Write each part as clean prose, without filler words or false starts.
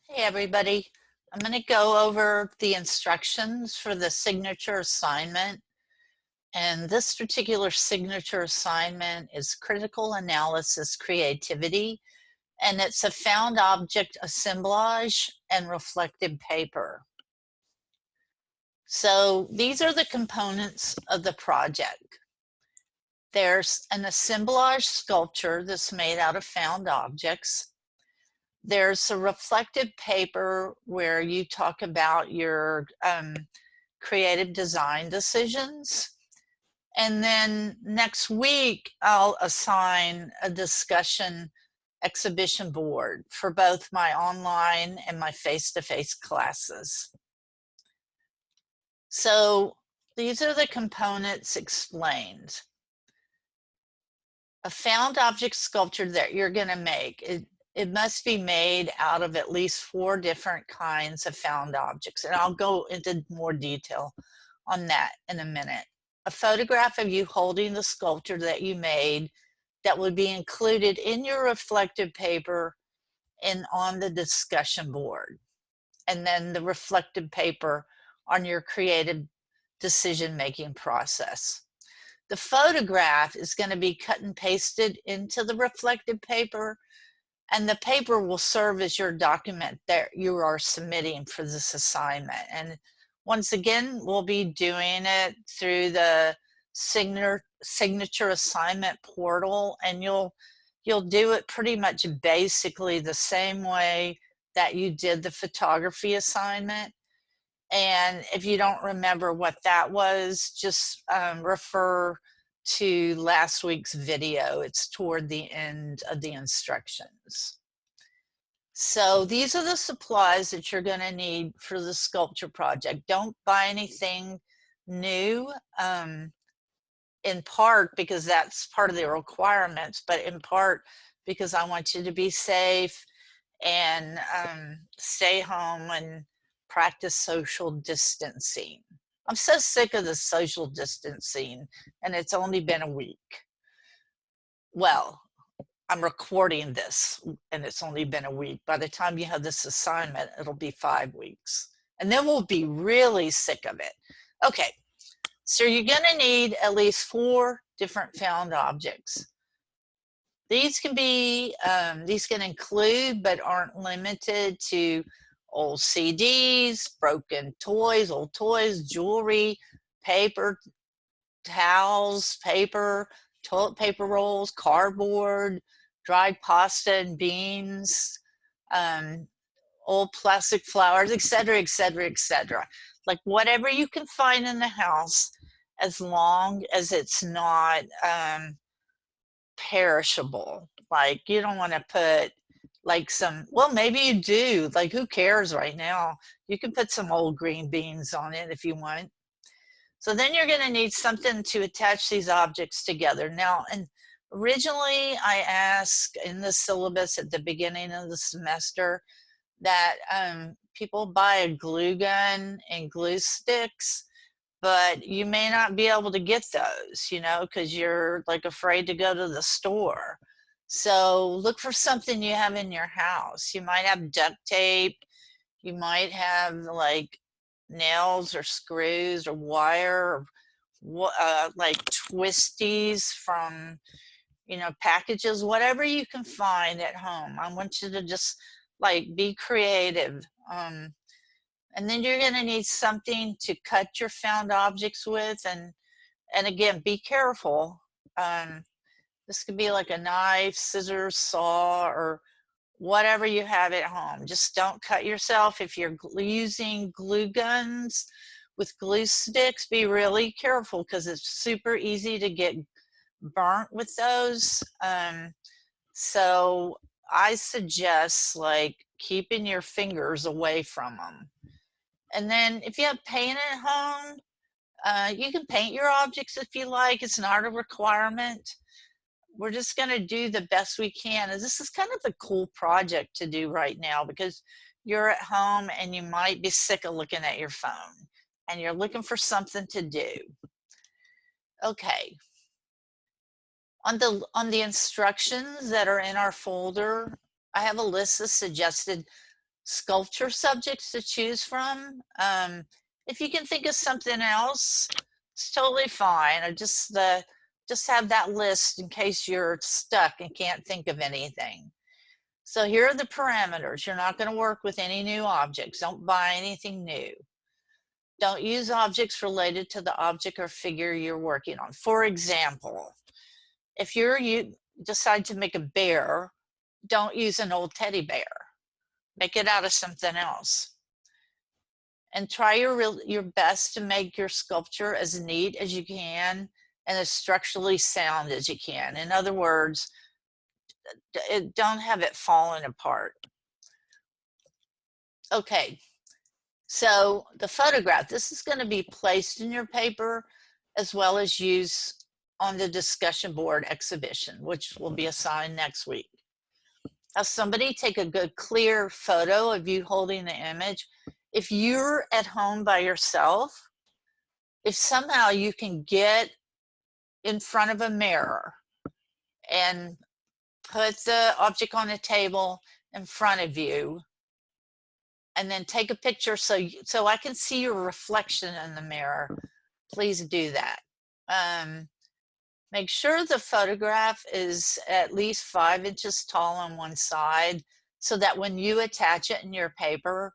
Hey everybody, I'm going to go over the instructions for the signature assignment. And this particular signature assignment is critical analysis creativity, and it's a found object assemblage and reflective paper. So these are the components of the project. There's an assemblage sculpture that's made out of found objects. There's a reflective paper where you talk about your creative design decisions. And then next week, I'll assign a discussion exhibition board for both my online and my face-to-face classes. So these are the components explained. A found object sculpture that you're going to make, it must be made out of at least 4 different kinds of found objects. And I'll go into more detail on that in a minute. A photograph of you holding the sculpture that you made that would be included in your reflective paper and on the discussion board. And then the reflective paper on your creative decision-making process. The photograph is going to be cut and pasted into the reflective paper, and the paper will serve as your document that you are submitting for this assignment. And once again, we'll be doing it through the signature assignment portal, and you'll do it pretty much basically the same way that you did the photography assignment. And if you don't remember what that was, just refer to last week's video. It's toward the end of the instructions. So these are the supplies that you're going to need for the sculpture project. Don't buy anything new, in part because that's part of the requirements, but in part because I want you to be safe and stay home and practice social distancing. I'm so sick of the social distancing, and it's only been a week. Well, I'm recording this and it's only been a week. By the time you have this assignment, it'll be 5 weeks. And then we'll be really sick of it. Okay, so you're gonna need at least 4 different found objects. These can be, these can include but aren't limited to old CDs, broken toys, old toys, jewelry, paper, towels, paper, toilet paper rolls, cardboard, dried pasta and beans, old plastic flowers, etc., etc., etc. Like whatever you can find in the house, as long as it's not perishable. Like you don't want to put like some, well, maybe you do. Like who cares right now? You can put some old green beans on it if you want. So then you're going to need something to attach these objects together. Now, and originally I asked in the syllabus at the beginning of the semester that people buy a glue gun and glue sticks, but you may not be able to get those, you know, because you're like afraid to go to the store. So look for something you have in your house. You might have duct tape. You might have like nails or screws or wire or like twisties from, you know, packages, whatever you can find at home. I want you to just like be creative. And then you're going to need something to cut your found objects with, and again, be careful. This could be like a knife, scissors, saw, or whatever you have at home. Just don't cut yourself. If you're using glue guns with glue sticks, be really careful because it's super easy to get burnt with those. So I suggest like keeping your fingers away from them. And then if you have paint at home, you can paint your objects if you like. It's not a requirement. We're just going to do the best we can. And this is kind of a cool project to do right now because you're at home and you might be sick of looking at your phone and you're looking for something to do. Okay. On the instructions that are in our folder, I have a list of suggested sculpture subjects to choose from. If you can think of something else, it's totally fine. I just have that list in case you're stuck and can't think of anything. So here are the parameters. You're not going to work with any new objects. Don't buy anything new. Don't use objects related to the object or figure you're working on. For example, if you decide to make a bear, don't use an old teddy bear. Make it out of something else. And try your best to make your sculpture as neat as you can and as structurally sound as you can. In other words, don't have it falling apart. Okay, so the photograph, this is going to be placed in your paper as well as used on the discussion board exhibition, which will be assigned next week. Have somebody take a good clear photo of you holding the image. If you're at home by yourself, if somehow you can get in front of a mirror and put the object on a table in front of you and then take a picture so I can see your reflection in the mirror, please do that. Make sure the photograph is at least 5 inches tall on one side so that when you attach it in your paper,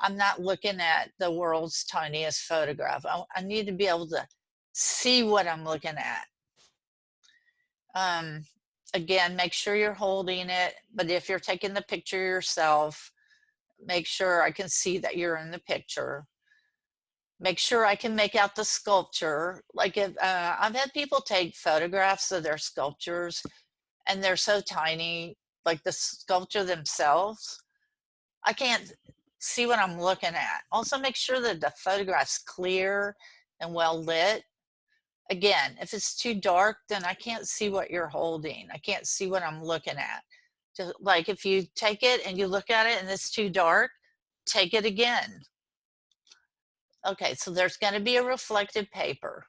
I'm not looking at the world's tiniest photograph. I need to be able to see what I'm looking at. Again, make sure you're holding it, but if you're taking the picture yourself, make sure I can see that you're in the picture. Make sure I can make out the sculpture. Like if I've had people take photographs of their sculptures and they're so tiny, like the sculpture themselves, I can't see what I'm looking at. Also make sure that the photograph's clear and well lit. Again, if it's too dark, then I can't see what you're holding. I can't see what I'm looking at. Just like if you take it and you look at it and it's too dark, take it again. Okay, so there's going to be a reflective paper.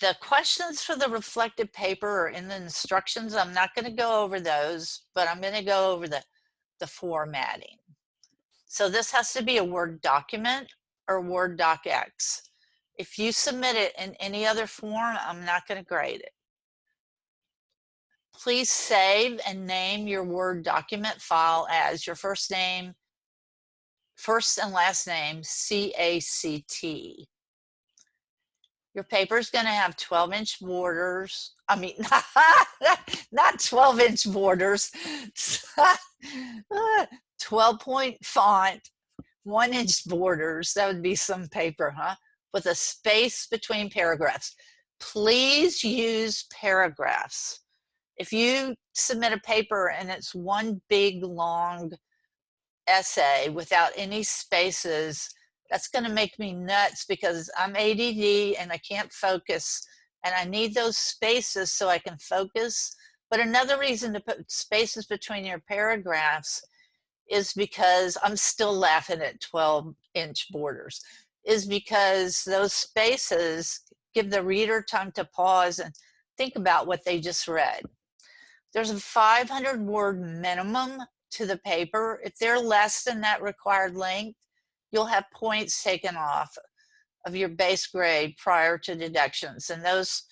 The questions for the reflective paper are in the instructions. I'm not going to go over those, but I'm going to go over the formatting. So this has to be a Word document or Word docx. If you submit it in any other form, I'm not going to grade it. Please save and name your Word document file as your first name, first and last name, CACT. Your paper is going to have 12-inch borders. I mean, not 12-inch borders. 12-point font, 1-inch borders. That would be some paper, huh? With a space between paragraphs. Please use paragraphs. If you submit a paper and it's one big, long essay without any spaces, that's going to make me nuts because I'm ADD and I can't focus and I need those spaces so I can focus. But another reason to put spaces between your paragraphs is because I'm still laughing at 12-inch borders, is because those spaces give the reader time to pause and think about what they just read. There's a 500-word minimum to the paper. If they're less than that required length, you'll have points taken off of your base grade prior to deductions. And those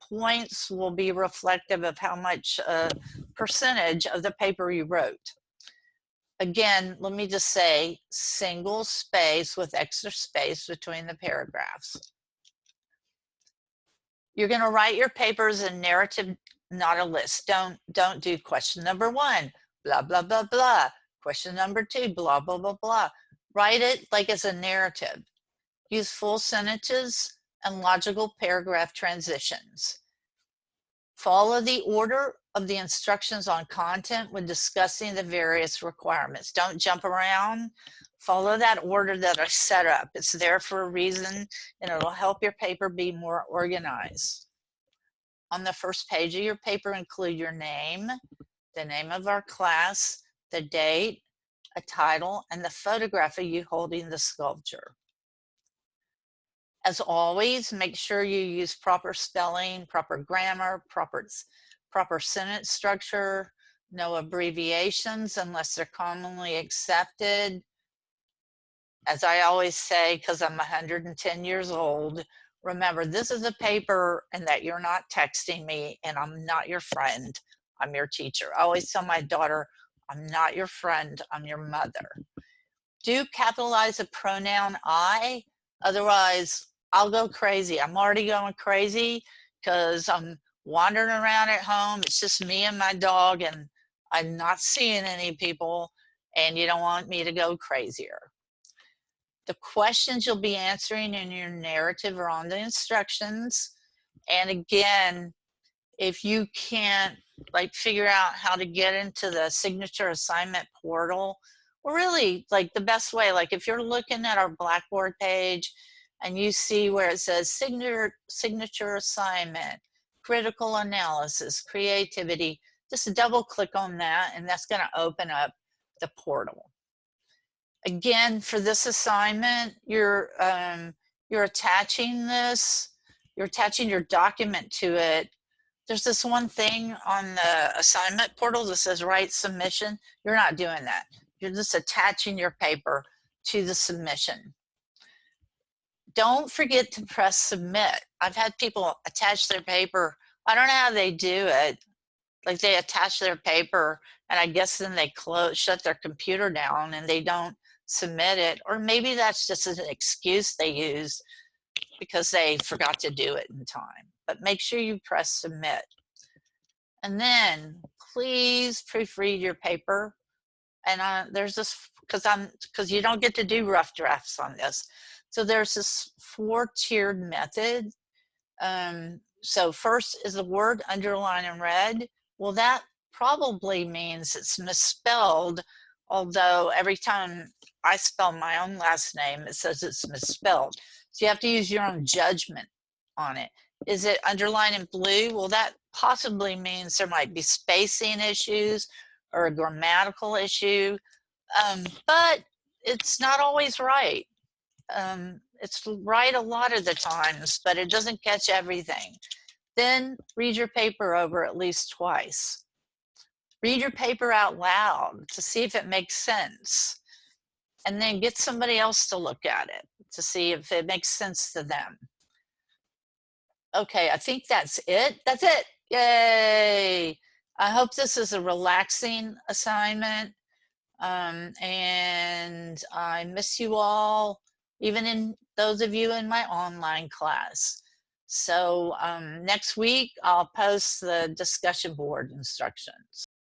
points will be reflective of how much percentage of the paper you wrote. Again, let me just say, single space with extra space between the paragraphs. You're going to write your paper as a narrative, not a list. Don't do question number 1, blah, blah, blah, blah. Question number 2, blah, blah, blah, blah. Write it like it's a narrative. Use full sentences and logical paragraph transitions. Follow the order of the instructions on content when discussing the various requirements. Don't jump around. Follow that order that I set up. It's there for a reason, and it'll help your paper be more organized. On the first page of your paper, include your name, the name of our class, the date, a title, and the photograph of you holding the sculpture. As always, make sure you use proper spelling, proper grammar, proper sentence structure. No abbreviations unless they're commonly accepted. As I always say, because I'm 110 years old, remember, this is a paper and that you're not texting me and I'm not your friend. I'm your teacher. I always tell my daughter, I'm not your friend, I'm your mother. Do capitalize the pronoun I, otherwise I'll go crazy. I'm already going crazy because I'm wandering around at home. It's just me and my dog and I'm not seeing any people, and you don't want me to go crazier. The questions you'll be answering in your narrative are on the instructions. And again, if you can't like figure out how to get into the signature assignment portal, or really like the best way, like if you're looking at our Blackboard page and you see where it says signature assignment, critical analysis, creativity, just double click on that and that's going to open up the portal. Again, for this assignment, you're attaching this, you're attaching your document to it. There's this one thing on the assignment portal that says write submission. You're not doing that. You're just attaching your paper to the submission. Don't forget to press submit. I've had people attach their paper. I don't know how they do it. Like they attach their paper and I guess then they shut their computer down and they don't submit it. Or maybe that's just an excuse they use because they forgot to do it in time. But make sure you press submit. And then please proofread your paper. And there's this, because you don't get to do rough drafts on this. So there's this 4-tiered method. So first is the word underlined in red. Well, that probably means it's misspelled, although every time I spell my own last name, it says it's misspelled. So you have to use your own judgment on it. Is it underlined in blue? Well, that possibly means there might be spacing issues or a grammatical issue, but it's not always right. It's right a lot of the times, but it doesn't catch everything. Then read your paper over at least twice. Read your paper out loud to see if it makes sense. And then get somebody else to look at it to see if it makes sense to them. Okay, I think that's it. That's it. Yay. I hope this is a relaxing assignment. And I miss you all, even in those of you in my online class. So next week, I'll post the discussion board instructions.